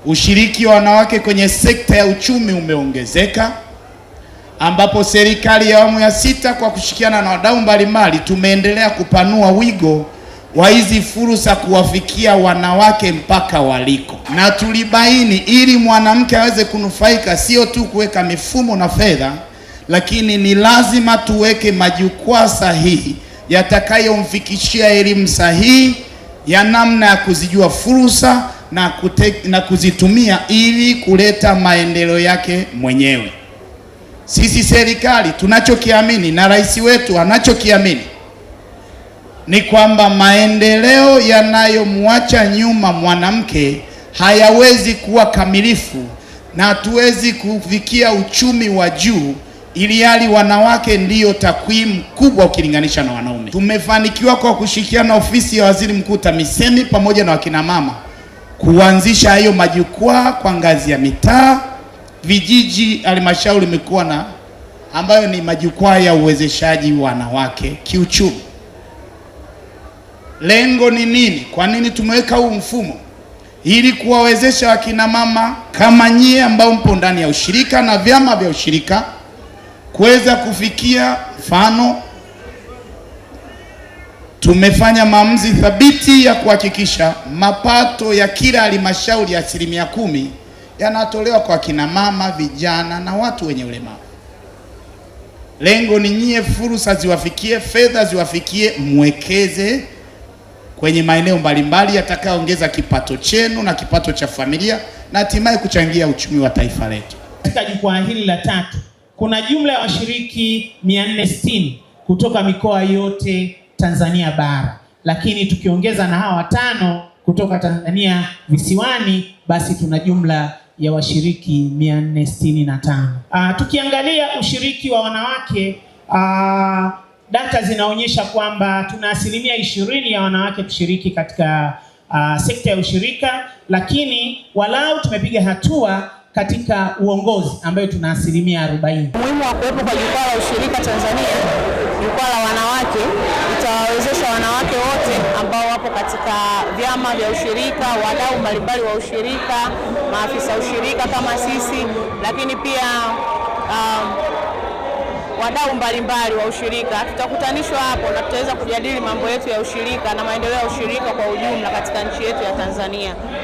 Ushiriki wa wanawake kwenye sekta ya uchumi umeongezeka, ambapo serikali ya awamu ya sita kwa kushirikiana na wadau mbalimbali tumeendelea kupanua wigo wa hizi fursa kuwafikia wanawake mpaka waliko, na tulibaini ili mwanamke aweze kunufaika sio tu kuweka mifumo na fedha, lakini ni lazima tuweke majukwaa sahihi yatakayomfikishia elimu sahihi ya namna ya kuzijua fursa na kuzitumia ili kuleta maendeleo yake mwenyewe. Sisi serikali tunachokiamini na rais wetu anachokiamini ni kwamba maendeleo yanayomwacha nyuma mwanamke hayawezi kuwa kamilifu, na hatuwezi kufikia uchumi wa juu ili hali wanawake ndiyo takwimu kubwa ukilinganisha na wanaume. Tumefanikiwa kwa kushirikiana na ofisi ya Waziri Mkuu TAMISEMI pamoja na wakina mama kuanzisha hayo majukwaa kwa ngazi ya mitaa, vijiji, halmashauri, mikoa na ambayo ni majukwaa ya uwezeshaji wanawake kiuchumi. Lengo ni nini? Kwa nini tumeweka huu mfumo? Ili kuwawezesha wakina mama kama nyie ambao mpo ndani ya ushirika na vyama vya ushirika kuweza kufikia. Mfano, tumefanya maamuzi thabiti ya kuhakikisha mapato ya kila halmashauri ya 10% yanatolewa kwa kina mama, vijana na watu wenye ulemavu. Lengo ni nyie fursa ziwafikie, fedha ziwafikie, mwekeze kwenye maeneo mbalimbali yatakayoongeza kipato chenu na kipato cha familia na hatimaye kuchangia uchumi wa taifa letu. Katika jukwaa hili la tatu kuna jumla ya washiriki 460 kutoka mikoa yote Tanzania bara, lakini tukiongeza na hawa 5 kutoka Tanzania visiwani, basi tuna jumla ya washiriki 465. Tukiangalia ushiriki wa wanawake, data zinaonyesha kwamba tuna 20% ya wanawake kushiriki katika sekta ya ushirika, lakini walau tumepiga hatua katika uongozi ambayo tuna 40%. Umuhimu wa kuwepo kwa jukwaa la ushirika Tanzania, jukwaa la wanawake, itawawezesha wanawake wote ambao wapo katika vyama vya ushirika, wadau mbalimbali wa ushirika, maafisa ushirika kama sisi, lakini pia wadau mbalimbali wa ushirika. Tutakutanishwa hapo na tutaweza kujadili mambo yetu ya ushirika na maendeleo ya ushirika kwa ujumla katika nchi yetu ya Tanzania.